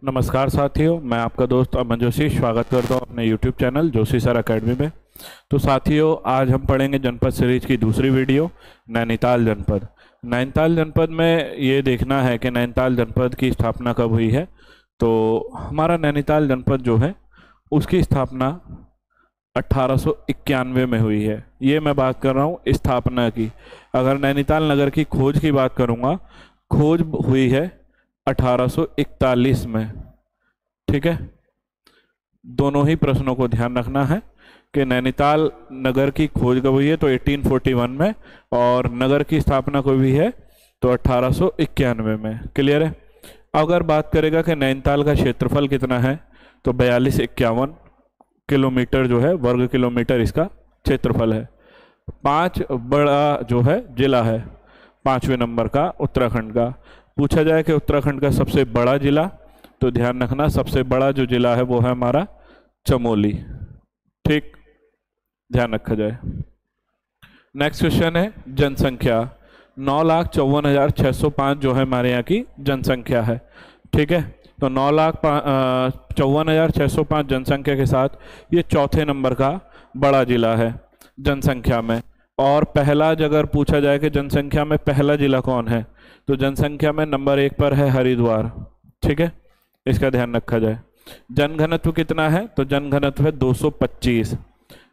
नमस्कार साथियों, मैं आपका दोस्त अमन जोशी स्वागत करता हूं अपने YouTube channel Joshi sir academy में। तो साथियों, आज हम पढ़ेंगे जनपद सीरीज की दूसरी वीडियो नैनीताल जनपद। नैनीताल जनपद में ये देखना है कि नैनीताल जनपद की स्थापना कब हुई है। तो हमारा नैनीताल जनपद जो है उसकी स्थापना 1891 में हुई है। ये मैं बात कर रहा हूँ स्थापना की। अगर नैनीताल नगर की खोज की बात करूँगा, खोज हुई है 1841 में। ठीक है, दोनों ही प्रश्नों को ध्यान रखना है कि नैनीताल नगर की खोज कब हुई है तो 1841 में, और नगर की स्थापना कब हुई है तो 1891 में। क्लियर है। अगर बात करेगा कि नैनीताल का क्षेत्रफल कितना है तो 4251 किलोमीटर जो है वर्ग किलोमीटर इसका क्षेत्रफल है। 5 बड़ा जो है जिला है, 5वें नंबर का उत्तराखंड का। पूछा जाए कि उत्तराखंड का सबसे बड़ा जिला, तो ध्यान रखना सबसे बड़ा जो जिला है वो है हमारा चमोली। ठीक, ध्यान रखा जाए। नेक्स्ट क्वेश्चन है जनसंख्या। 9,54,605 जो है हमारे यहाँ की जनसंख्या है। ठीक है, तो 9,54,605 जनसंख्या के साथ ये चौथे नंबर का बड़ा जिला है जनसंख्या में। और पहला अगर पूछा जाए कि जनसंख्या में पहला जिला कौन है, तो जनसंख्या में नंबर 1 पर है हरिद्वार। ठीक है, इसका ध्यान रखा जाए। जनघनत्व कितना है तो जनघनत्व है 225।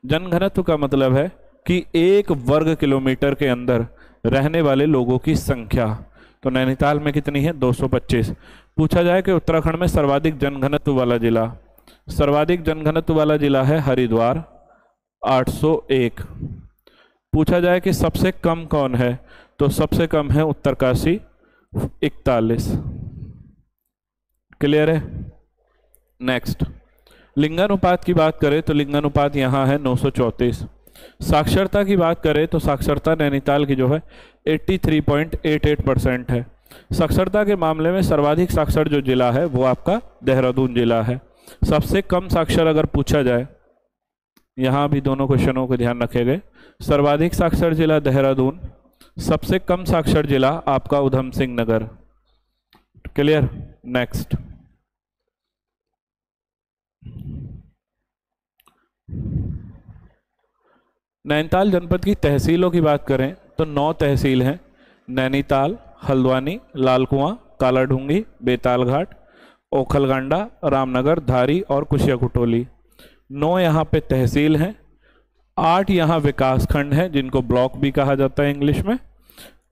जनघनत्व का मतलब है कि 1 वर्ग किलोमीटर के अंदर रहने वाले लोगों की संख्या। तो नैनीताल में कितनी है 225। पूछा जाए कि उत्तराखंड में सर्वाधिक जनघनत्व वाला जिला, सर्वाधिक जनघनत्व वाला जिला है हरिद्वार 801। पूछा जाए कि सबसे कम कौन है तो सबसे कम है उत्तरकाशी 41। क्लियर है। नेक्स्ट, लिंगानुपात की बात करें तो लिंगानुपात यहाँ है 934। साक्षरता की बात करें तो साक्षरता नैनीताल की जो है 83.88% है। साक्षरता के मामले में सर्वाधिक साक्षर जो जिला है वो आपका देहरादून जिला है। सबसे कम साक्षर अगर पूछा जाए, यहाँ भी दोनों क्वेश्चनों को ध्यान रखे गए। सर्वाधिक साक्षर जिला देहरादून, सबसे कम साक्षर जिला आपका उधम सिंह नगर। क्लियर। नेक्स्ट, नैनीताल जनपद की तहसीलों की बात करें तो 9 तहसील हैं। नैनीताल, हल्द्वानी, लालकुआं, कालाढूंगी, बेतालघाट, ओखलकांडा, रामनगर, धारी और कुशियाकुटोली। 9 यहाँ पे तहसील हैं। 8 यहाँ विकासखंड हैं जिनको ब्लॉक भी कहा जाता है इंग्लिश में।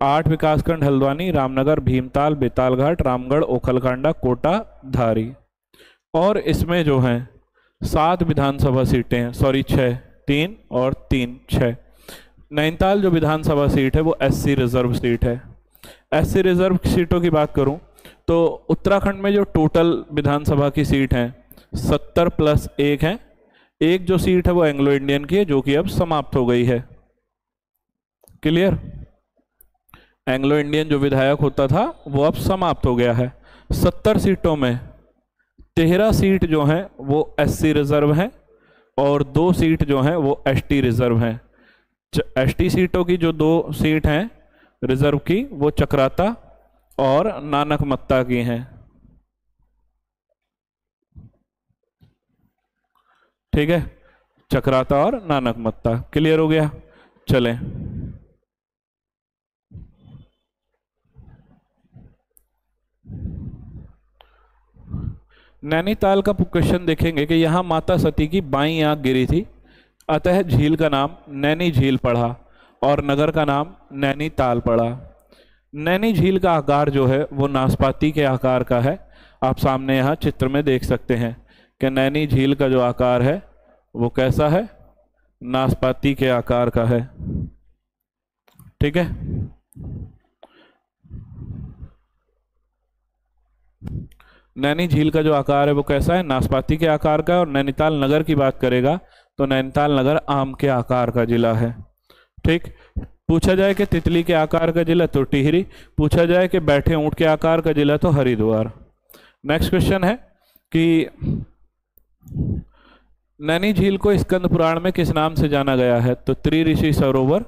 8 विकासखंड हल्द्वानी, रामनगर, भीमताल, बेतालघाट, रामगढ़, ओखलकांडा, कोटा, धारी। और इसमें जो हैं 7 विधानसभा सीटें हैं, सॉरी 6, 3 और 3, 6। नैनीताल जो विधानसभा सीट है वो SC रिजर्व सीट है। SC रिजर्व सीटों की बात करूं तो उत्तराखंड में जो टोटल विधानसभा की सीट हैं 70 + 1 हैं। एक जो सीट है वो एंग्लो इंडियन की है जो कि अब समाप्त हो गई है। क्लियर। एंग्लो इंडियन जो विधायक होता था वो अब समाप्त हो गया है। 70 सीटों में 13 सीट जो हैं वो SC रिजर्व हैं और 2 सीट जो हैं वो ST रिजर्व हैं। ST सीटों की जो 2 सीट हैं रिजर्व की वो चक्राता और नानकमत्ता की हैं। ठीक है, चक्राता और नानकमत्ता। क्लियर हो गया। चलें, नैनीताल का क्वेश्चन देखेंगे कि यहाँ माता सती की बाईं आंख गिरी थी, अतः झील का नाम नैनी झील पड़ा और नगर का नाम नैनीताल पड़ा। नैनी झील का आकार जो है वो नाशपाती के आकार का है। आप सामने यहाँ चित्र में देख सकते हैं कि नैनी झील का जो आकार है वो कैसा है, नाशपाती के आकार का है। ठीक है, नैनी झील का जो आकार है वो कैसा है, नाशपाती के आकार का है। और नैनीताल नगर की बात करेगा तो नैनीताल नगर आम के आकार का जिला है। ठीक, पूछा जाए कि तितली के आकार का जिला तो टिहरी, पूछा जाए कि बैठे ऊंट के आकार का जिला तो हरिद्वार। नेक्स्ट क्वेश्चन है कि नैनी झील को स्कंद पुराण में किस नाम से जाना गया है, तो त्रिऋषि सरोवर।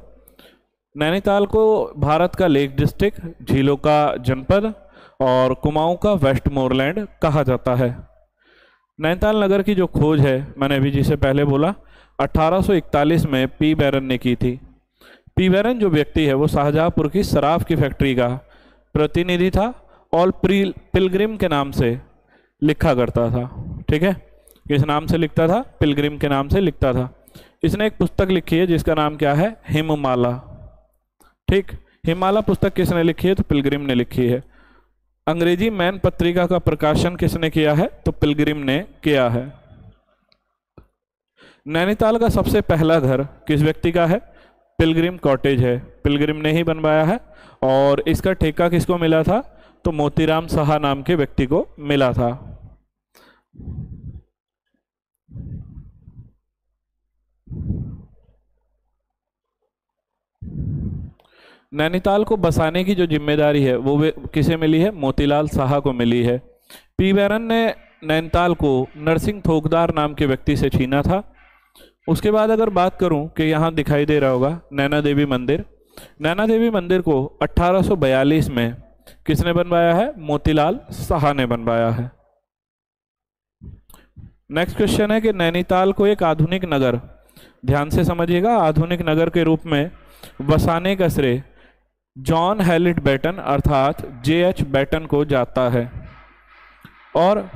नैनीताल को भारत का लेक डिस्ट्रिक्ट, झीलों का जनपद और कुमाऊं का वेस्टमोरलैंड कहा जाता है। नैनीताल नगर की जो खोज है मैंने अभी जिसे पहले बोला 1841 में पी बैरन ने की थी। पी बैरन जो व्यक्ति है वो शाहजहांपुर की शराब की फैक्ट्री का प्रतिनिधि था और पिलग्रिम के नाम से लिखा करता था। ठीक है, किस नाम से लिखता था? पिलग्रिम के नाम से लिखता था। इसने एक पुस्तक लिखी है जिसका नाम क्या है? हिममाला। ठीक, हिममाला पुस्तक किसने लिखी है? तो पिलग्रिम ने लिखी है। अंग्रेजी मैन पत्रिका का प्रकाशन किसने किया है? तो पिलग्रिम ने किया है। नैनीताल का सबसे पहला घर किस व्यक्ति का है? पिलग्रिम कॉटेज है, पिलग्रिम ने ही बनवाया है। और इसका ठेका किसको मिला था? तो मोतीराम साहा नाम के व्यक्ति को मिला था। नैनीताल को बसाने की जो जिम्मेदारी है वो किसे मिली है? मोतीलाल साहा को मिली है। पी बैरन ने नैनीताल को नरसिंह थोकदार नाम के व्यक्ति से छीना था। उसके बाद अगर बात करूं कि यहाँ दिखाई दे रहा होगा नैना देवी मंदिर। नैना देवी मंदिर को 1842 में किसने बनवाया है? मोतीलाल साहा ने बनवाया है। नेक्स्ट क्वेश्चन है कि नैनीताल को एक आधुनिक नगर, ध्यान से समझिएगा, आधुनिक नगर के रूप में बसाने का श्रेय जॉन हैलिट बैटन अर्थात J.H. बैटन को जाता है। और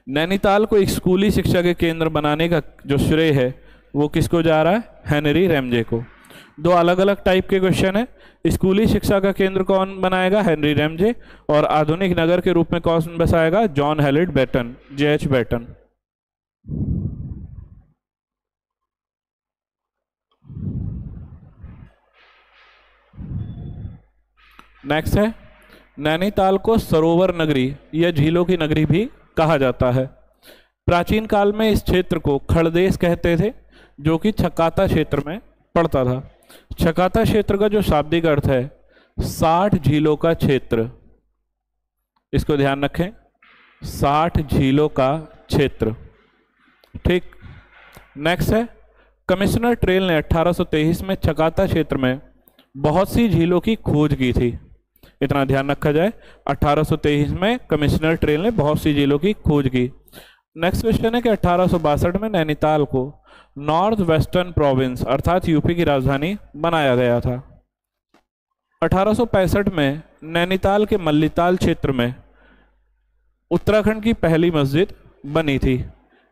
नैनीताल को एक स्कूली शिक्षा के केंद्र बनाने का जो श्रेय है वो किसको जा रहा है? हेनरी रैमजे को। दो अलग अलग टाइप के क्वेश्चन है। स्कूली शिक्षा का केंद्र कौन बनाएगा? Henry Ramsay. और आधुनिक नगर के रूप में कौन बसाएगा? John Hallet Batten, J.H. Batten. Next है नैनीताल को सरोवर नगरी या झीलों की नगरी भी कहा जाता है। प्राचीन काल में इस क्षेत्र को खड़देश कहते थे जो कि छकाता क्षेत्र में पड़ता था। छकाता क्षेत्र का जो शाब्दिक अर्थ है 60 झीलों का क्षेत्र, इसको ध्यान रखें, 60 झीलों का क्षेत्र। ठीक, नेक्स्ट है कमिश्नर ट्रेल ने 1823 में छकाता क्षेत्र में बहुत सी झीलों की खोज की थी। इतना ध्यान रखा जाए, 1823 में कमिश्नर ट्रेल ने बहुत सी झीलों की खोज की। नेक्स्ट क्वेश्चन है कि 1862 में नैनीताल को नॉर्थ वेस्टर्न प्रोविंस अर्थात यूपी की राजधानी बनाया गया था। 1865 में नैनीताल के मल्लीताल क्षेत्र में उत्तराखंड की पहली मस्जिद बनी थी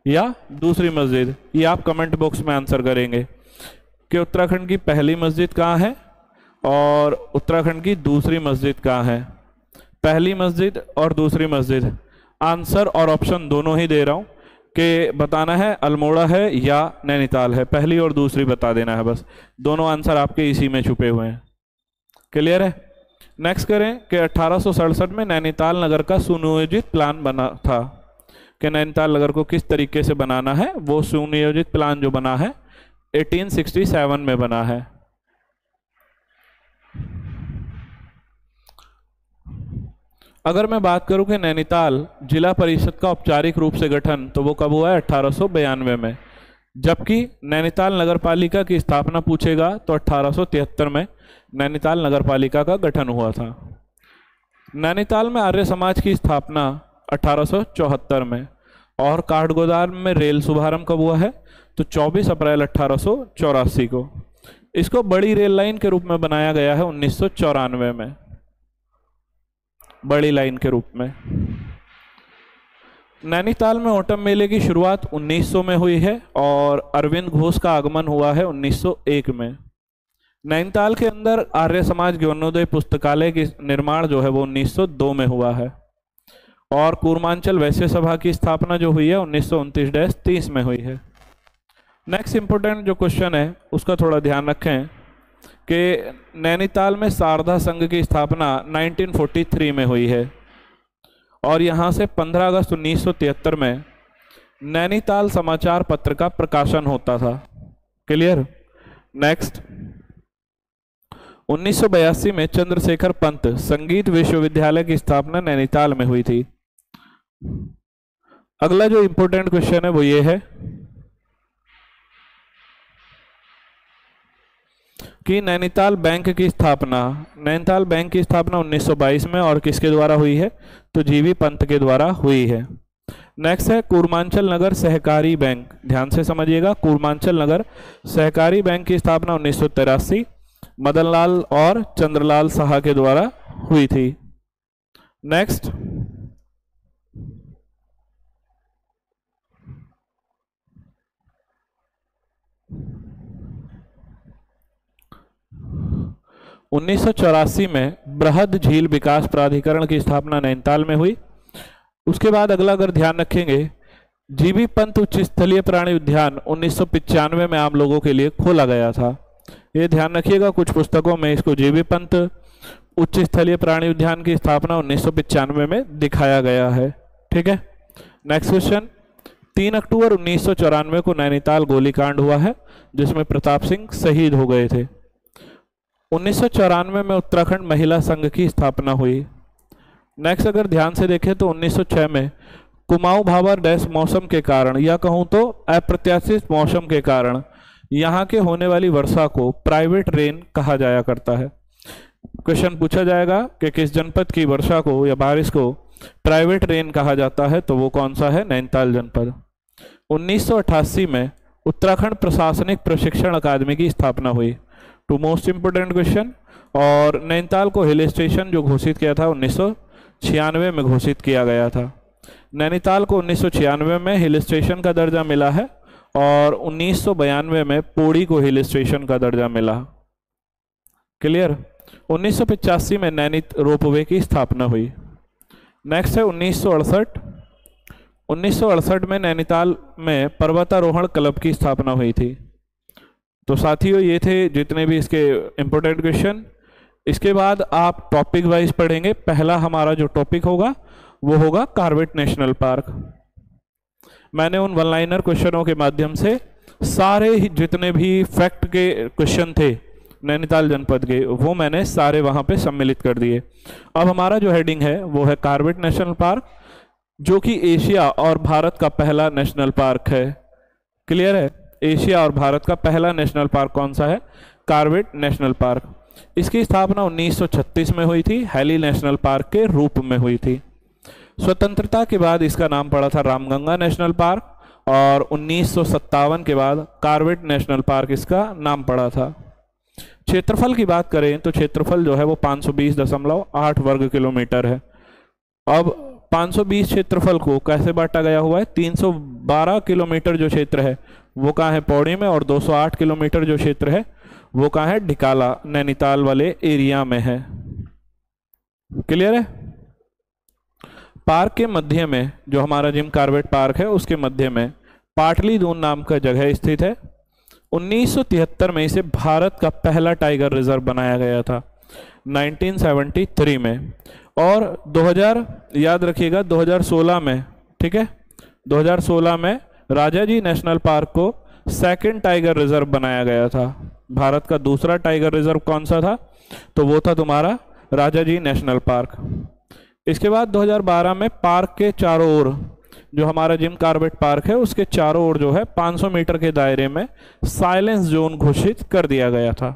या दूसरी मस्जिद, ये आप कमेंट बॉक्स में आंसर करेंगे कि उत्तराखंड की पहली मस्जिद कहाँ है और उत्तराखंड की दूसरी मस्जिद कहाँ है। पहली मस्जिद और दूसरी मस्जिद, आंसर और ऑप्शन दोनों ही दे रहा हूँ कि बताना है अल्मोड़ा है या नैनीताल है, पहली और दूसरी बता देना है बस। दोनों आंसर आपके इसी में छुपे हुए हैं। क्लियर है? नेक्स्ट करें कि 1867 में नैनीताल नगर का सुनियोजित प्लान बना था कि नैनीताल नगर को किस तरीके से बनाना है। वो सुनियोजित प्लान जो बना है 1867 में बना है। अगर मैं बात करूं कि नैनीताल जिला परिषद का औपचारिक रूप से गठन तो वो कब हुआ है? 1892 में। जबकि नैनीताल नगर पालिका की स्थापना पूछेगा तो 1873 में नैनीताल नगर पालिका का गठन हुआ था। नैनीताल में आर्य समाज की स्थापना 1874 में। और काठगोदाम में रेल शुभारंभ कब हुआ है? तो 24 अप्रैल 1884 को। इसको बड़ी रेल लाइन के रूप में बनाया गया है 1994 में, बड़ी लाइन के रूप में। नैनीताल में ओटम मेले की शुरुआत 1900 में हुई है और अरविंद घोष का आगमन हुआ है 1901 में। नैनीताल के अंदर आर्य समाज ज्ञानोदय पुस्तकालय की निर्माण जो है वो 1902 में हुआ है। और कूर्मांचल वैश्य सभा की स्थापना जो हुई है 1929-30 में हुई है। नेक्स्ट इंपोर्टेंट जो क्वेश्चन है उसका थोड़ा ध्यान रखें कि नैनीताल में शारदा संघ की स्थापना 1943 में हुई है और यहाँ से 15 अगस्त 1973 में नैनीताल समाचार पत्र का प्रकाशन होता था। क्लियर? नेक्स्ट 1982 में चंद्रशेखर पंत संगीत विश्वविद्यालय की स्थापना नैनीताल में हुई थी। अगला जो इंपॉर्टेंट क्वेश्चन है वो ये है कि नैनीताल बैंक की स्थापना 1922 में और किसके द्वारा हुई है, तो जीवी पंत के द्वारा हुई है। नेक्स्ट है कूर्मांचल नगर सहकारी बैंक, ध्यान से समझिएगा, कूर्मांचल नगर सहकारी बैंक की स्थापना 1983 मदनलाल और चंद्रलाल साहा के द्वारा हुई थी। नेक्स्ट, उन्नीस में बृहद झील विकास प्राधिकरण की स्थापना नैनीताल में हुई। उसके बाद अगला अगर ध्यान रखेंगे, जीबी पंत उच्च स्थलीय प्राणी उद्यान 1995 में आम लोगों के लिए खोला गया था। ये ध्यान रखिएगा, कुछ पुस्तकों में इसको जीबी पंत उच्च स्थलीय प्राणी उद्यान की स्थापना 1995 में दिखाया गया है। ठीक है। नेक्स्ट क्वेश्चन, 3 अक्टूबर 1994 को नैनीताल गोलीकांड हुआ है जिसमें प्रताप सिंह शहीद हो गए थे। 1994 में उत्तराखंड महिला संघ की स्थापना हुई। नेक्स्ट अगर ध्यान से देखें तो 1906 में कुमाऊं भाबर डैश मौसम के कारण, या कहूं तो अप्रत्याशित मौसम के कारण, यहाँ के होने वाली वर्षा को प्राइवेट रेन कहा जाया करता है। क्वेश्चन पूछा जाएगा कि किस जनपद की वर्षा को या बारिश को प्राइवेट रेन कहा जाता है, तो वो कौन सा है, नैनीताल जनपद। 1988 में उत्तराखंड प्रशासनिक प्रशिक्षण अकादमी की स्थापना हुई। Two most important question. और नैनीताल को हिल स्टेशन जो घोषित किया था 1996 में घोषित किया गया था। नैनीताल को 1996 में हिल स्टेशन का दर्जा मिला है और 1992 में पौड़ी को हिल स्टेशन का दर्जा मिला। क्लियर। 1985 में नैनी रोपवे की स्थापना हुई। नेक्स्ट है 1968 में नैनीताल में पर्वतारोहण क्लब की स्थापना हुई थी। तो साथियों ये थे जितने भी इसके इंपोर्टेंट क्वेश्चन। इसके बाद आप टॉपिक वाइज पढ़ेंगे। पहला हमारा जो टॉपिक होगा वो होगा कॉर्बेट नेशनल पार्क। मैंने उन वन लाइनर क्वेश्चनों के माध्यम से सारे ही जितने भी फैक्ट के क्वेश्चन थे नैनीताल जनपद के, वो मैंने सारे वहां पे सम्मिलित कर दिए। अब हमारा जो हेडिंग है वो है कॉर्बेट नेशनल पार्क, जो कि एशिया और भारत का पहला नेशनल पार्क है। क्लियर है। एशिया और भारत का पहला नेशनल पार्क कौन सा है, कॉर्बेट नेशनल पार्क। इसकी स्थापना 1936 में हुई थी, हैली नेशनल पार्क के रूप में हुई थी। स्वतंत्रता के बाद इसका नाम पड़ा था रामगंगा नेशनल पार्क और 1957 के बाद कॉर्बेट नेशनल पार्क इसका नाम पड़ा था। क्षेत्रफल की बात करें तो क्षेत्रफल जो है वो 520.8 वर्ग किलोमीटर है। अब 520 क्षेत्रफल को कैसे बांटा गया हुआ है, 312 किलोमीटर जो क्षेत्र है वो कहाँ है, पौड़ी में, और 208 किलोमीटर जो क्षेत्र है वो कहाँ है, ढिकाला नैनीताल वाले एरिया में है। क्लियर है। पार्क के मध्य में जो हमारा जिम कॉर्बेट पार्क है उसके मध्य में पाटली दून नाम का जगह स्थित है। 1973 में इसे भारत का पहला टाइगर रिजर्व बनाया गया था 1973 में। और 2000 याद रखिएगा 2016 में, ठीक है, 2016 में राजाजी नेशनल पार्क को सेकंड टाइगर रिजर्व बनाया गया था। भारत का दूसरा टाइगर रिजर्व कौन सा था, तो वो था तुम्हारा राजाजी नेशनल पार्क। इसके बाद 2012 में पार्क के चारों ओर जो हमारा जिम कॉर्बेट पार्क है उसके चारों ओर जो है 500 मीटर के दायरे में साइलेंस जोन घोषित कर दिया गया था।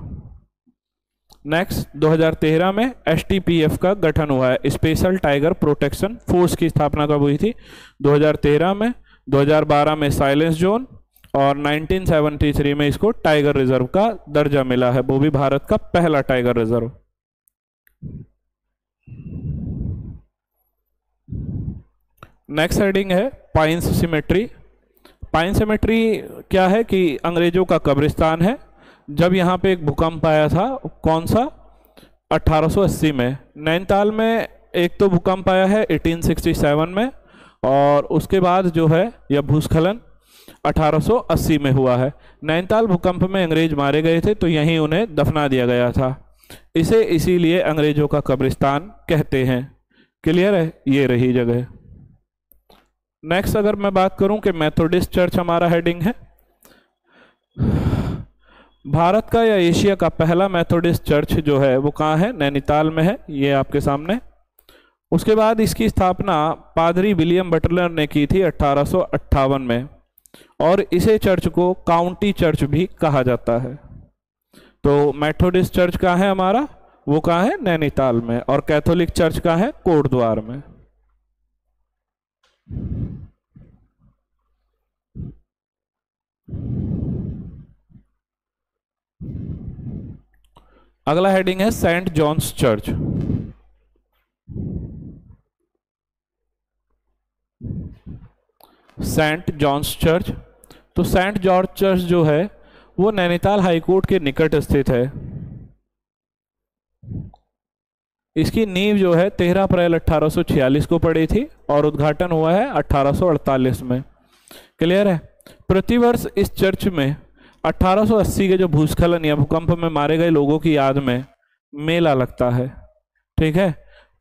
नेक्स्ट 2013 में एसटीपीएफ का गठन हुआ है, स्पेशल टाइगर प्रोटेक्शन फोर्स की स्थापना कब हुई थी, 2013 में। 2012 में साइलेंस जोन और 1973 में इसको टाइगर रिजर्व का दर्जा मिला है, वो भी भारत का पहला टाइगर रिजर्व। नेक्स्ट हेडिंग है पाइन्स सिमेट्री। पाइन सिमेट्री क्या है कि अंग्रेजों का कब्रिस्तान है। जब यहाँ पे एक भूकंप आया था, कौन सा, 1880 में। नैनीताल में एक तो भूकंप आया है 1867 में और उसके बाद जो है यह भूस्खलन 1880 में हुआ है। नैनीताल भूकंप में अंग्रेज मारे गए थे तो यहीं उन्हें दफना दिया गया था। इसे इसीलिए अंग्रेजों का कब्रिस्तान कहते हैं। क्लियर है, ये रही जगह। नेक्स्ट अगर मैं बात करूं कि मेथोडिस्ट चर्च हमारा हेडिंग है। भारत का या एशिया का पहला मेथोडिस्ट चर्च जो है वो कहाँ है, नैनीताल में है, ये आपके सामने। उसके बाद इसकी स्थापना पादरी विलियम बटलर ने की थी 1858 में और इसे चर्च को काउंटी चर्च भी कहा जाता है। तो मेथोडिस्ट चर्च कहाँ है हमारा, वो कहाँ है, नैनीताल में। और कैथोलिक चर्च कहाँ है, कोटद्वार में। अगला हेडिंग है Saint John's Church. Saint John's Church, तो सेंट जॉर्ज चर्च जो है वो नैनीताल हाईकोर्ट के निकट स्थित है। इसकी नींव जो है 13 अप्रैल 1846 को पड़ी थी और उद्घाटन हुआ है 1848 में। क्लियर है। प्रतिवर्ष इस चर्च में 1880 के जो भूस्खलन या भूकंप में मारे गए लोगों की याद में मेला लगता है। ठीक है।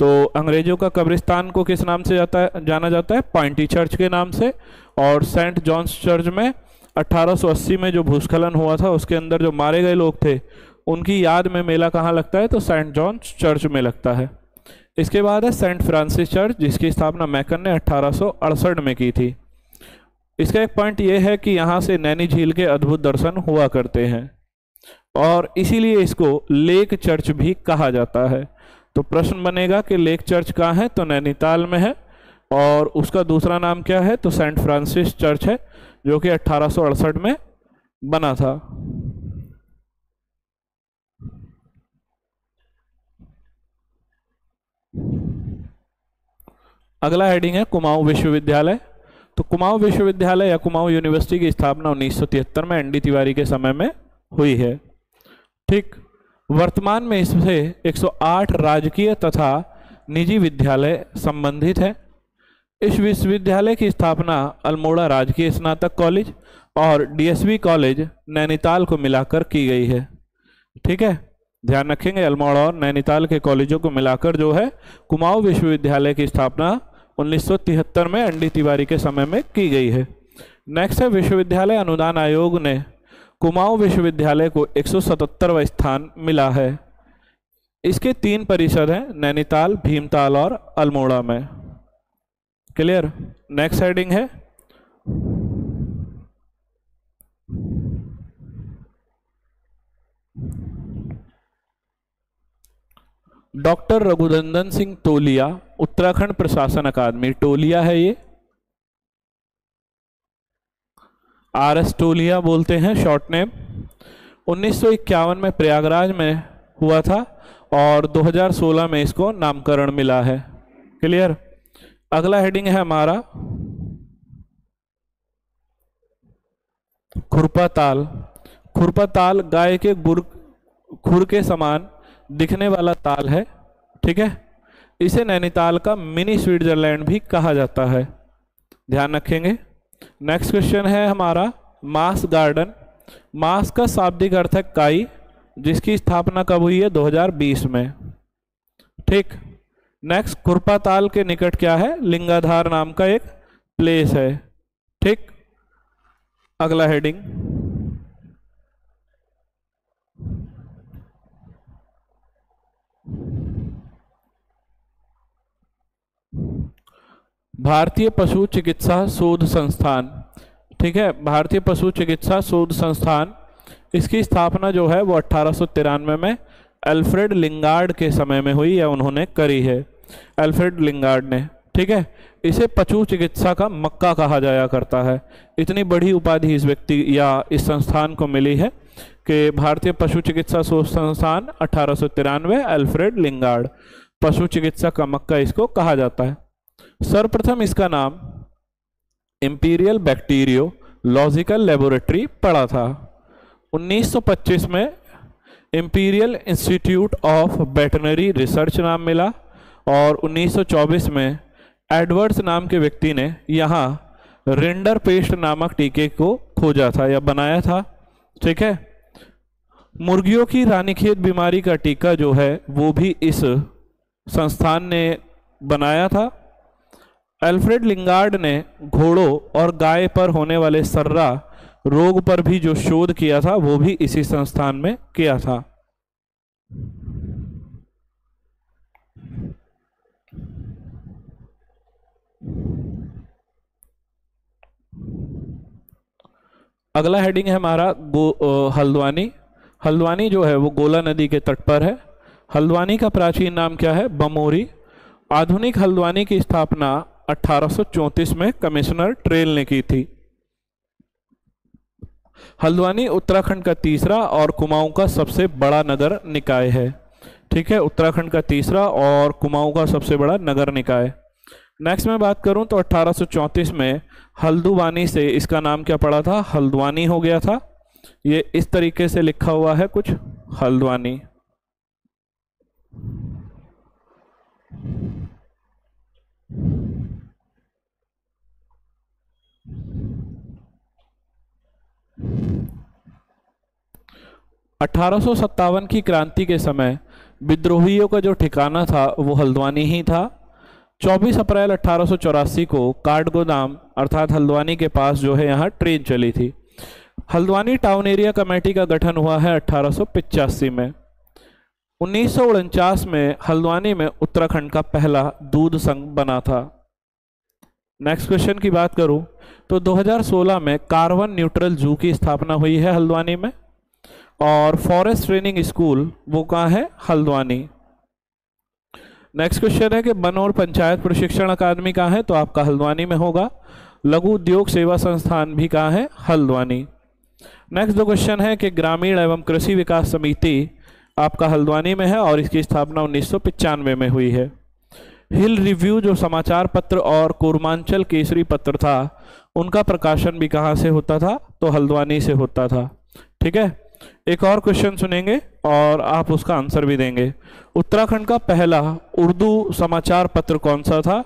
तो अंग्रेजों का कब्रिस्तान को किस नाम से जाना जाता है, पॉइंटी चर्च के नाम से। और सेंट जॉन्स चर्च में 1880 में जो भूस्खलन हुआ था उसके अंदर जो मारे गए लोग थे उनकी याद में मेला कहाँ लगता है, तो सेंट जॉन्स चर्च में लगता है। इसके बाद है सेंट फ्रांसिस चर्च, जिसकी स्थापना मैकन ने 1868 में की थी। इसका एक पॉइंट ये है कि यहाँ से नैनी झील के अद्भुत दर्शन हुआ करते हैं और इसीलिए इसको लेक चर्च भी कहा जाता है। तो प्रश्न बनेगा कि लेक चर्च कहाँ है, तो नैनीताल में है। और उसका दूसरा नाम क्या है, तो सेंट फ्रांसिस चर्च है, जो कि 1868 में बना था। अगला हेडिंग है कुमाऊं विश्वविद्यालय। तो कुमाऊं विश्वविद्यालय या कुमाऊं यूनिवर्सिटी की स्थापना 1973 में एनडी तिवारी के समय में हुई है। ठीक। वर्तमान में इससे 108 राजकीय तथा निजी विद्यालय संबंधित है। इस विश्वविद्यालय की स्थापना अल्मोड़ा राजकीय स्नातक कॉलेज और डीएसवी कॉलेज नैनीताल को मिलाकर की गई है। ठीक है, ध्यान रखेंगे, अल्मोड़ा और नैनीताल के कॉलेजों को मिलाकर जो है कुमाऊं विश्वविद्यालय की स्थापना 1973 में एनडी तिवारी के समय में की गई है। नेक्स्ट है विश्वविद्यालय अनुदान आयोग ने कुमाऊं विश्वविद्यालय को 177वां स्थान मिला है। इसके 3 परिषद हैं, नैनीताल, भीमताल और अल्मोड़ा में। क्लियर। नेक्स्ट हेडिंग है डॉक्टर रघुनंदन सिंह तोलिया उत्तराखंड प्रशासन अकादमी, टोलिया है ये, आरएस टोलिया बोलते हैं शॉर्ट नेम। 1951 में प्रयागराज में हुआ था और 2016 में इसको नामकरण मिला है। क्लियर। अगला हेडिंग है हमारा खुरपा ताल। खुरपा ताल गाय के खुर के समान दिखने वाला ताल है। ठीक है, इसे नैनीताल का मिनी स्विट्जरलैंड भी कहा जाता है, ध्यान रखेंगे। नेक्स्ट क्वेश्चन है हमारा मास गार्डन। मास का शाब्दिक अर्थ है काई, जिसकी स्थापना कब हुई है, 2020 में। ठीक। नेक्स्ट खुरपा ताल के निकट क्या है, लिंगाधार नाम का एक प्लेस है। ठीक। अगला हेडिंग भारतीय पशु चिकित्सा शोध संस्थान। ठीक है, भारतीय पशु चिकित्सा शोध संस्थान, इसकी स्थापना जो है वो 1893 में अल्फ्रेड लिंगार्ड के समय में हुई या उन्होंने करी है, अल्फ्रेड लिंगार्ड ने। ठीक है, इसे पशु चिकित्सा का मक्का कहा जाया करता है। इतनी बड़ी उपाधि इस व्यक्ति या इस संस्थान को मिली है कि भारतीय पशु चिकित्सा शोध संस्थान 1893 अल्फ्रेड लिंगार्ड, पशु चिकित्सा का मक्का इसको कहा जाता है। सर्वप्रथम इसका नाम इंपीरियल बैक्टीरियोलॉजिकल लेबोरेटरी पड़ा था। 1925 में imperial institute of veterinary research नाम मिला और 1924 में एडवर्ड्स नाम के व्यक्ति ने यहाँ रिंडर पेस्ट नामक टीके को खोजा था या बनाया था। ठीक है, मुर्गियों की रानीखेत बीमारी का टीका जो है वो भी इस संस्थान ने बनाया था। अल्फ्रेड लिंगार्ड ने घोड़ों और गाय पर होने वाले सर्रा रोग पर भी जो शोध किया था वो भी इसी संस्थान में किया था। अगला हेडिंग है हमारा हल्द्वानी। हल्द्वानी जो है वो गोला नदी के तट पर है। हल्द्वानी का प्राचीन नाम क्या है? बमोरी। आधुनिक हल्द्वानी की स्थापना 1834 में कमिश्नर ट्रेल ने की थी। हल्द्वानी उत्तराखंड का तीसरा और कुमाऊं का सबसे बड़ा नगर निकाय है। ठीक है, उत्तराखंड का तीसरा और कुमाऊं का सबसे बड़ा नगर निकाय। नेक्स्ट मैं बात करूं तो 1834 में हल्द्वानी से इसका नाम क्या पड़ा था? हल्द्वानी हो गया था। ये इस तरीके से लिखा हुआ है कुछ, हल्द्वानी। अठारह की क्रांति के समय विद्रोहियों का जो ठिकाना था वो हल्द्वानी ही था। 24 अप्रैल 1884 को काठगोदाम अर्थात हल्द्वानी के पास जो है यहाँ ट्रेन चली थी। हल्द्वानी टाउन एरिया कमेटी का गठन हुआ है 1885 में। 1949 में हल्द्वानी में उत्तराखंड का पहला दूध संघ बना था। नेक्स्ट क्वेश्चन की बात करूं तो 2016 में कार्बन न्यूट्रल जू की स्थापना हुई है हल्द्वानी में। और फॉरेस्ट ट्रेनिंग स्कूल वो कहाँ है? हल्द्वानी। नेक्स्ट क्वेश्चन है कि वन और पंचायत प्रशिक्षण अकादमी कहाँ है? तो आपका हल्द्वानी में होगा। लघु उद्योग सेवा संस्थान भी कहाँ है? हल्द्वानी। नेक्स्ट दो क्वेश्चन है कि ग्रामीण एवं कृषि विकास समिति आपका हल्द्वानी में है और इसकी स्थापना 1995 में हुई है। हिल रिव्यू जो समाचार पत्र और कूर्मांचल केसरी पत्र था उनका प्रकाशन भी कहाँ से होता था? तो हल्द्वानी से होता था। ठीक है, एक और क्वेश्चन सुनेंगे और आप उसका आंसर भी देंगे। उत्तराखंड का पहला उर्दू समाचार पत्र कौन सा था?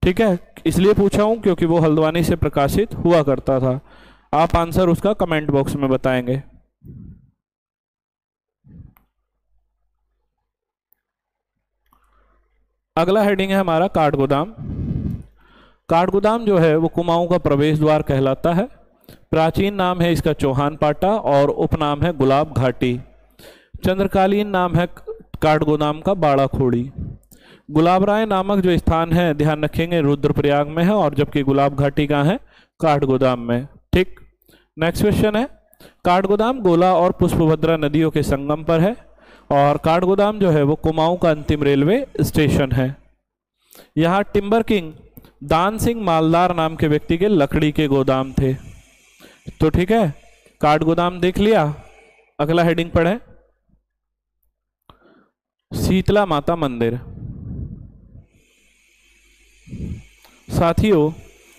ठीक है, इसलिए पूछा हूं क्योंकि वो हल्द्वानी से प्रकाशित हुआ करता था। आप आंसर उसका कमेंट बॉक्स में बताएंगे। अगला हेडिंग है हमारा काठगोदाम। काठगोदाम जो है वो कुमाऊं का प्रवेश द्वार कहलाता है। प्राचीन नाम है इसका चौहान पाटा और उपनाम है गुलाब घाटी। चंद्रकालीन नाम है काठगोदाम का बाड़ा खोड़ी। गुलाब राय नामक जो स्थान है ध्यान रखेंगे रुद्रप्रयाग में है और जबकि गुलाब घाटी कहाँ है? काठगोदाम में। ठीक, नेक्स्ट क्वेश्चन है काठगोदाम गोला और पुष्पभद्रा नदियों के संगम पर है और काठगोदाम जो है वो कुमाऊं का अंतिम रेलवे स्टेशन है। यहाँ टिम्बर किंग दान सिंह मालदार नाम के व्यक्ति के लकड़ी के गोदाम थे। तो ठीक है, काठगोदाम देख लिया। अगला हेडिंग पढ़े, शीतला माता मंदिर। साथियों,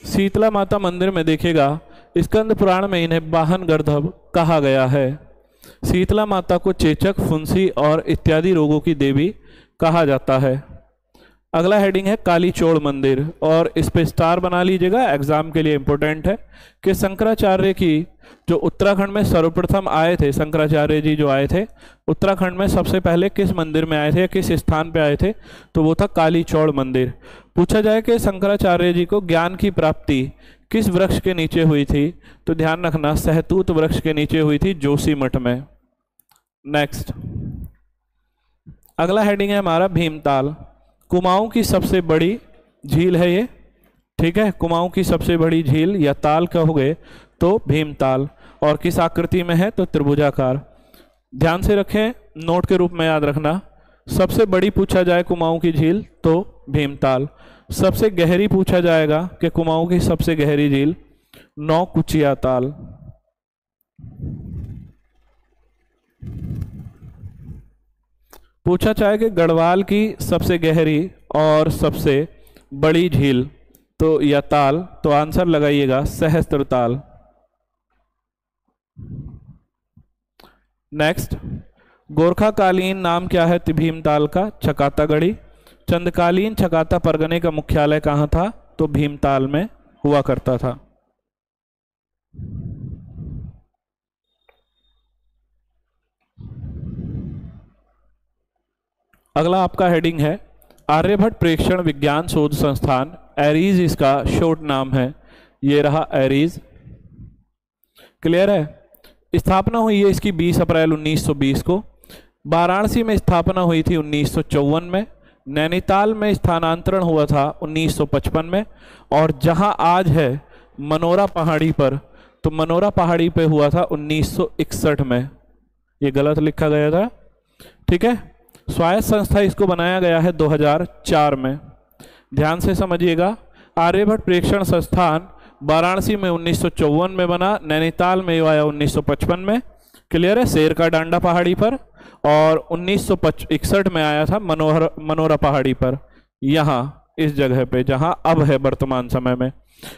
शीतला माता मंदिर में देखिएगा स्कंद पुराण में इन्हें वाहन गर्दभ कहा गया है। शीतला माता को चेचक, फुंसी और इत्यादि रोगों की देवी कहा जाता है। अगला हेडिंग है काली चौड़ मंदिर और इस पे स्टार बना लीजिएगा, एग्जाम के लिए इंपॉर्टेंट है कि शंकराचार्य की जो उत्तराखंड में सर्वप्रथम आए थे, शंकराचार्य जी जो आए थे उत्तराखंड में सबसे पहले किस मंदिर में आए थे, किस स्थान पे आए थे? तो वो था काली चौड़ मंदिर। पूछा जाए कि शंकराचार्य जी को ज्ञान की प्राप्ति किस वृक्ष के नीचे हुई थी? तो ध्यान रखना सहतूत वृक्ष के नीचे हुई थी, जोशीमठ में। नेक्स्ट अगला हेडिंग है हमारा भीमताल। कुमाऊं की सबसे बड़ी झील है ये। ठीक है, कुमाऊं की सबसे बड़ी झील या ताल कहोगे तो भीमताल। और किस आकृति में है? तो त्रिभुजाकार। ध्यान से रखें, नोट के रूप में याद रखना। सबसे बड़ी पूछा जाए कुमाऊं की झील तो भीमताल। सबसे गहरी पूछा जाएगा कि कुमाऊं की सबसे गहरी झील नौकुचिया ताल। पूछा जाए कि गढ़वाल की सबसे गहरी और सबसे बड़ी झील तो या ताल, तो आंसर लगाइएगा सहस्त्र ताल। नेक्स्ट, गोरखाकालीन नाम क्या है भीमताल का? चकातागढ़ी। चंदकालीन चकाता परगने का मुख्यालय कहाँ था? तो भीमताल में हुआ करता था। अगला आपका हेडिंग है आर्यभट्ट प्रेक्षण विज्ञान शोध संस्थान, एरीज इसका शॉर्ट नाम है। ये रहा एरीज। क्लियर है? स्थापना हुई है इसकी 20 अप्रैल 1920 को। वाराणसी में स्थापना हुई थी 1954 में। नैनीताल में स्थानांतरण हुआ था 1955 में। और जहां आज है मनोरा पहाड़ी पर, तो मनोरा पहाड़ी पे हुआ था 1961 में। ये गलत लिखा गया था। ठीक है, स्वायत्त संस्था इसको बनाया गया है 2004 में। ध्यान से समझिएगा, आर्यभट्ट प्रेक्षण संस्थान वाराणसी में 1954 में बना, नैनीताल में आया 1955 में, क्लियर है, शेर का डांडा पहाड़ी पर, और 1961 में आया था मनोरा पहाड़ी पर, यहाँ इस जगह पे जहाँ अब है वर्तमान समय में।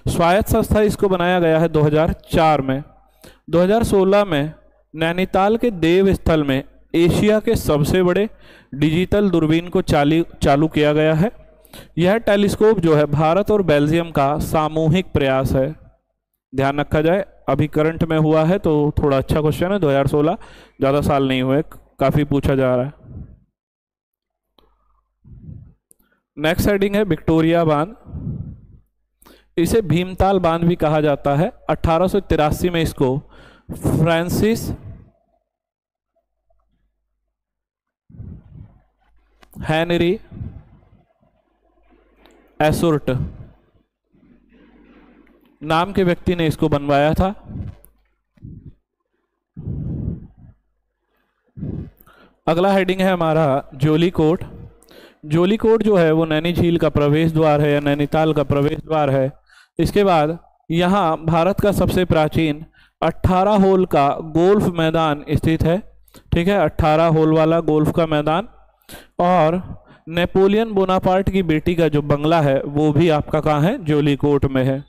स्वायत्त संस्था इसको बनाया गया है 2004 में। 2016 में नैनीताल के देव स्थल में एशिया के सबसे बड़े डिजिटल दूरबीन को चालू किया गया है। यह टेलीस्कोप जो है भारत और बेल्जियम का सामूहिक प्रयास है। ध्यान रखा जाए, अभी करंट में हुआ है तो थोड़ा अच्छा क्वेश्चन है, 2016, ज़्यादा साल नहीं हुए, काफ़ी पूछा जा रहा है। नेक्स्ट हेडिंग है विक्टोरिया बांध। इसे भीमताल बांध भी कहा जाता है। 1883 में इसको फ्रांसिस हेनरी एसुर्ट नाम के व्यक्ति ने इसको बनवाया था। अगला हेडिंग है हमारा जोली कोट। जोली कोट जो है वो नैनी झील का प्रवेश द्वार है या नैनीताल का प्रवेश द्वार है। इसके बाद यहाँ भारत का सबसे प्राचीन 18 होल का गोल्फ मैदान स्थित है। ठीक है, 18 होल वाला गोल्फ का मैदान, और नेपोलियन बोनापार्ट की बेटी का जो बंगला है वो भी आपका कहाँ है, जोली कोट में है।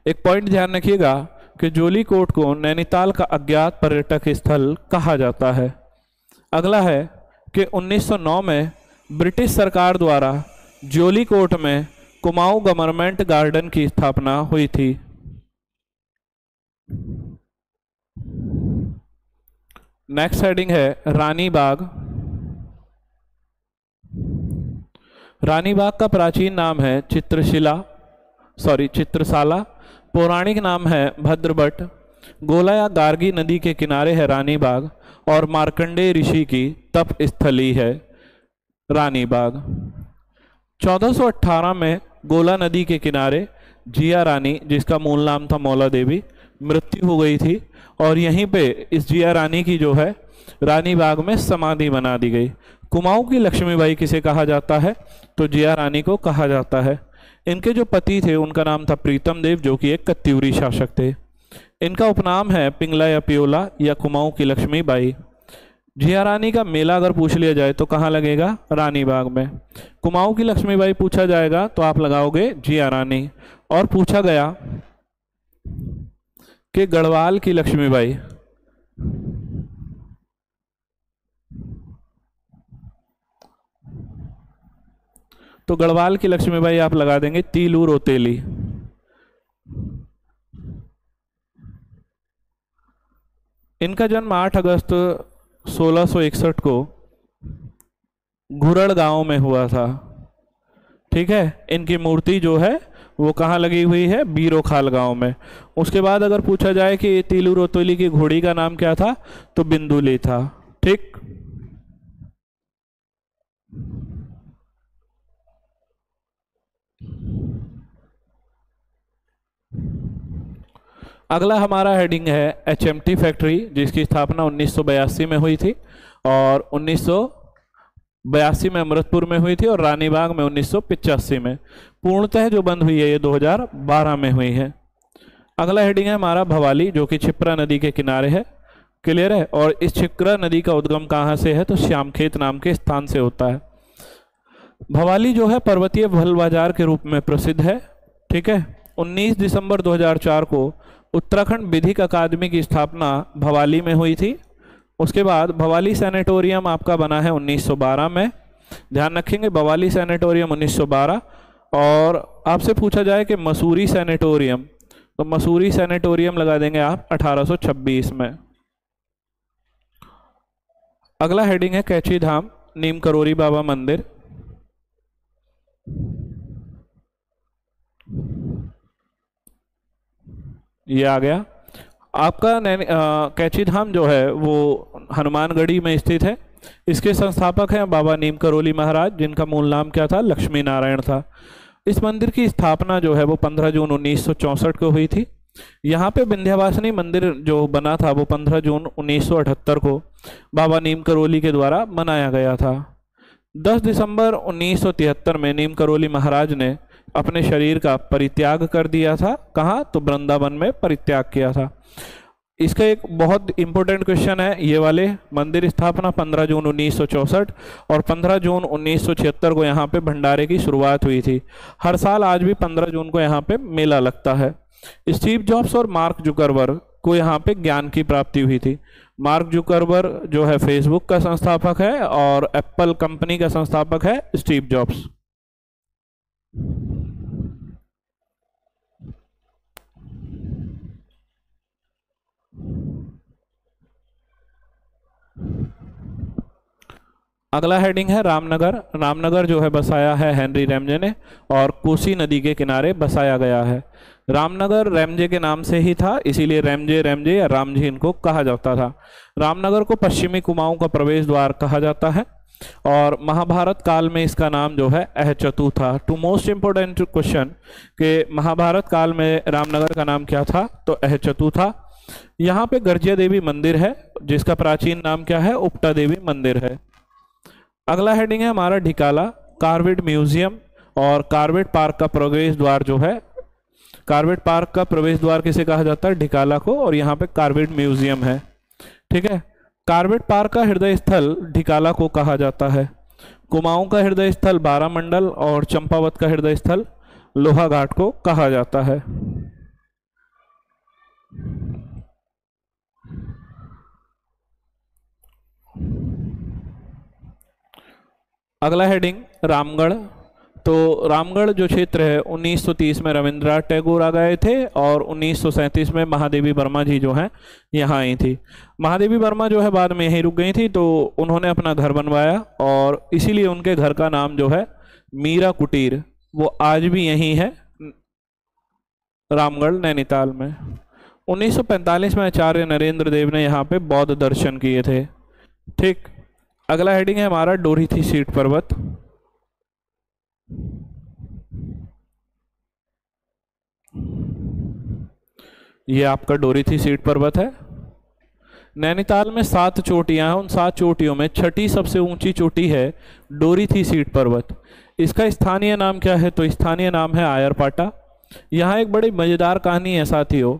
एक पॉइंट ध्यान रखिएगा कि जोली कोट को नैनीताल का अज्ञात पर्यटक स्थल कहा जाता है। अगला है कि 1909 में ब्रिटिश सरकार द्वारा जोली कोट में कुमाऊं गवर्नमेंट गार्डन की स्थापना हुई थी। नेक्स्ट हेडिंग है रानी बाग। रानी बाग का प्राचीन नाम है चित्रशाला, पौराणिक नाम है भद्रबट। गोला या गार्गी नदी के किनारे है रानी बाग, और मार्कंडेय ऋषि की तप स्थली है रानी बाग। 1418 में गोला नदी के किनारे जिया रानी, जिसका मूल नाम था मौला देवी, मृत्यु हो गई थी, और यहीं पे इस जिया रानी की जो है रानी बाग में समाधि बना दी गई। कुमाऊं की लक्ष्मीबाई किसे कहा जाता है, तो जिया रानी को कहा जाता है। इनके जो पति थे उनका नाम था प्रीतम देव, जो कि एक कत्यूरी शासक थे। इनका उपनाम है पिंगला या पियोला या कुमाऊं की लक्ष्मीबाई। जिया रानी का मेला अगर पूछ लिया जाए तो कहाँ लगेगा, रानी बाग में। कुमाऊं की लक्ष्मीबाई पूछा जाएगा तो आप लगाओगे जिया रानी। और पूछा गया कि गढ़वाल की लक्ष्मीबाई, तो गढ़वाल की लक्ष्मीबाई आप लगा देंगे तीलू रोतेली। इनका जन्म 8 अगस्त 1661 को घुरड़ गांव में हुआ था। ठीक है, इनकी मूर्ति जो है वो कहाँ लगी हुई है, बीरोखाल गांव में। उसके बाद अगर पूछा जाए कि तीलू रोतेली की घोड़ी का नाम क्या था, तो बिंदुली था। ठीक, अगला हमारा हेडिंग है एचएमटी फैक्ट्री, जिसकी स्थापना 1982 में हुई थी, और 1982 में अमृतपुर में हुई थी, और रानीबाग में 1985 में। पूर्णतः जो बंद हुई है ये 2012 में हुई है। अगला हेडिंग है हमारा भवाली, जो कि छिप्रा नदी के किनारे है। क्लियर है, और इस छिप्रा नदी का उद्गम कहाँ से है, तो श्यामखेत नाम के स्थान से होता है। भवाली जो है पर्वतीय फल बाजार के रूप में प्रसिद्ध है। ठीक है, 19 दिसंबर 2004 को उत्तराखंड विधिक अकादमी की स्थापना भवाली में हुई थी। उसके बाद भवाली सैनिटोरियम आपका बना है 1912 में। ध्यान रखेंगे, भवाली सैनिटोरियम 1912। और आपसे पूछा जाए कि मसूरी सैनिटोरियम, तो मसूरी सैनिटोरियम लगा देंगे आप 1826 में। अगला हेडिंग है कैची धाम, नीम करोरी बाबा मंदिर। ये आ गया आपका कैची धाम जो है वो हनुमानगढ़ी में स्थित है। इसके संस्थापक हैं बाबा नीम करोली महाराज, जिनका मूल नाम क्या था, लक्ष्मी नारायण था। इस मंदिर की स्थापना जो है वो 15 जून 1964 को हुई थी। यहाँ पे विंध्यवासिनी मंदिर जो बना था वो 15 जून 1978 को बाबा नीम करोली के द्वारा बनाया गया था। 10 दिसंबर 1973 में नीम करोली महाराज ने अपने शरीर का परित्याग कर दिया था। कहाँ? तो वृंदावन में परित्याग किया था। इसका एक बहुत इंपॉर्टेंट क्वेश्चन है ये वाले। मंदिर स्थापना 15 जून 1964 और 15 जून 1976 को यहाँ पे भंडारे की शुरुआत हुई थी। हर साल आज भी 15 जून को यहाँ पे मेला लगता है। स्टीव जॉब्स और मार्क जुकरबर्ग को यहाँ पे ज्ञान की प्राप्ति हुई थी। मार्क जुकरबर्ग जो है फेसबुक का संस्थापक है और एप्पल कंपनी का संस्थापक है स्टीव जॉब्स। अगला हेडिंग है रामनगर। रामनगर जो है बसाया है हेनरी रैमजे ने और कोसी नदी के किनारे बसाया गया है। रामनगर रैमजे के नाम से ही था, इसीलिए रैमजे रैमजे या रामजी इनको कहा जाता था। रामनगर को पश्चिमी कुमाऊं का प्रवेश द्वार कहा जाता है और महाभारत काल में इसका नाम जो है अहचतु था। टू मोस्ट इंपोर्टेंट क्वेश्चन कि महाभारत काल में रामनगर का नाम क्या था? तो अहचतु था। यहाँ पे गर्जिया देवी मंदिर है जिसका प्राचीन नाम क्या है? उपटा देवी मंदिर है। अगला हेडिंग है हमारा ढिकाला। कार्बेट म्यूजियम और कार्बेट पार्क का प्रवेश द्वार जो है, कार्बेट पार्क का प्रवेश द्वार किसे कहा जाता है? ढिकाला को। और यहाँ पे कार्बेट म्यूजियम है। ठीक है। कार्बेट पार्क का हृदय स्थल ढिकाला को कहा जाता है। कुमाऊं का हृदय स्थल बारामंडल और चंपावत का हृदय स्थल लोहाघाट को कहा जाता है। अगला हेडिंग रामगढ़। तो रामगढ़ जो क्षेत्र है 1930 में रविंद्रनाथ टैगोर आ गए थे और 1937 में महादेवी वर्मा जी जो हैं यहाँ आई थी। महादेवी वर्मा जो है बाद में यहीं रुक गई थी, तो उन्होंने अपना घर बनवाया और इसीलिए उनके घर का नाम जो है मीरा कुटीर, वो आज भी यहीं है रामगढ़ नैनीताल में। 1945 में आचार्य नरेंद्र देव ने यहाँ पे बौद्ध दर्शन किए थे। ठीक। अगला हेडिंग है हमारा डोरी थी सीट पर्वत। ये आपका डोरी थी सीट पर्वत है। नैनीताल में 7 चोटियां हैं। उन 7 चोटियों में छठी सबसे ऊंची चोटी है डोरी थी सीट पर्वत। इसका स्थानीय नाम क्या है? तो स्थानीय नाम है आयरपाटा। यहाँ एक बड़ी मजेदार कहानी है साथियों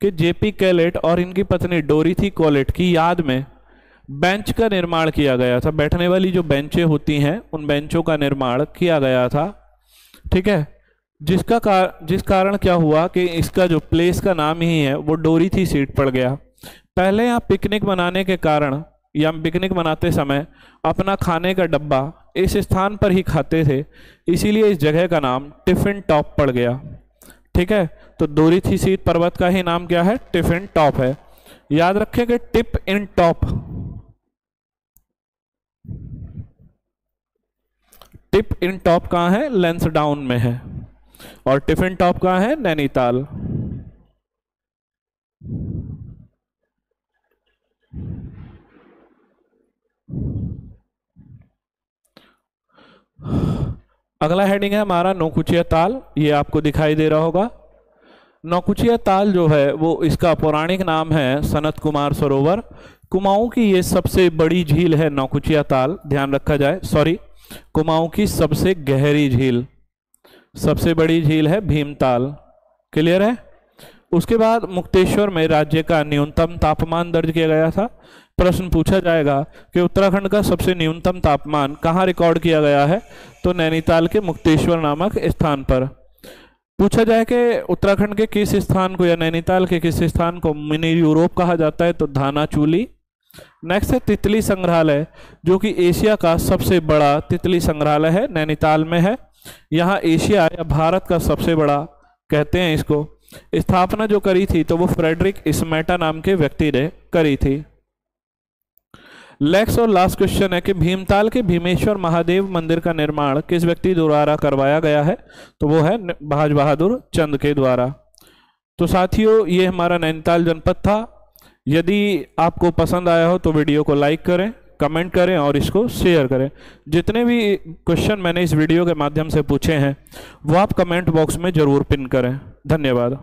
कि जेपी कैलेट और इनकी पत्नी डोरी थी कॉलेट की याद में बेंच का निर्माण किया गया था। बैठने वाली जो बेंचें होती हैं उन बेंचों का निर्माण किया गया था। ठीक है। जिस कारण क्या हुआ कि इसका जो प्लेस का नाम ही है वो डोरी थी सीट पड़ गया। पहले यहाँ पिकनिक मनाने के कारण या पिकनिक मनाते समय अपना खाने का डब्बा इस स्थान पर ही खाते थे, इसीलिए इस जगह का नाम टिफिन टॉप पड़ गया। ठीक है। तो डोरी थी सीट पर्वत का ही नाम क्या है? टिफिन टॉप है। याद रखें कि टिप इन टॉप, टिप इन टॉप कहाँ है? लैंसडाउन में है। और टिफिन टॉप कहाँ है? नैनीताल। अगला हेडिंग है हमारा नौकुचिया ताल। ये आपको दिखाई दे रहा होगा। नौकुचिया ताल जो है वो इसका पौराणिक नाम है सनत कुमार सरोवर। कुमाऊं की ये सबसे बड़ी झील है नौकुचिया ताल, ध्यान रखा जाए। सॉरी, कुमाऊं की सबसे गहरी झील, सबसे बड़ी झील है भीमताल। क्लियर है। उसके बाद मुक्तेश्वर में राज्य का न्यूनतम तापमान दर्ज किया गया था। प्रश्न पूछा जाएगा कि उत्तराखंड का सबसे न्यूनतम तापमान कहाँ रिकॉर्ड किया गया है? तो नैनीताल के मुक्तेश्वर नामक स्थान पर। पूछा जाए कि उत्तराखंड के किस स्थान को या नैनीताल के किस स्थान को मिनी यूरोप कहा जाता है? तो धानाचूली। नेक्स्ट है तितली संग्रहालय, जो कि एशिया का सबसे बड़ा तितली संग्रहालय है, नैनीताल में है। यहाँ एशिया या भारत का सबसे बड़ा कहते हैं इसको। स्थापना जो करी थी तो वो फ्रेडरिक स्मेटा नाम के व्यक्ति ने करी थी। नेक्स्ट और लास्ट क्वेश्चन है कि भीमताल के भीमेश्वर महादेव मंदिर का निर्माण किस व्यक्ति द्वारा करवाया गया है? तो वो है भाज बहादुर चंद के द्वारा। तो साथियों ये हमारा नैनीताल जनपद था। यदि आपको पसंद आया हो तो वीडियो को लाइक करें, कमेंट करें और इसको शेयर करें। जितने भी क्वेश्चन मैंने इस वीडियो के माध्यम से पूछे हैं वो आप कमेंट बॉक्स में ज़रूर पिन करें। धन्यवाद।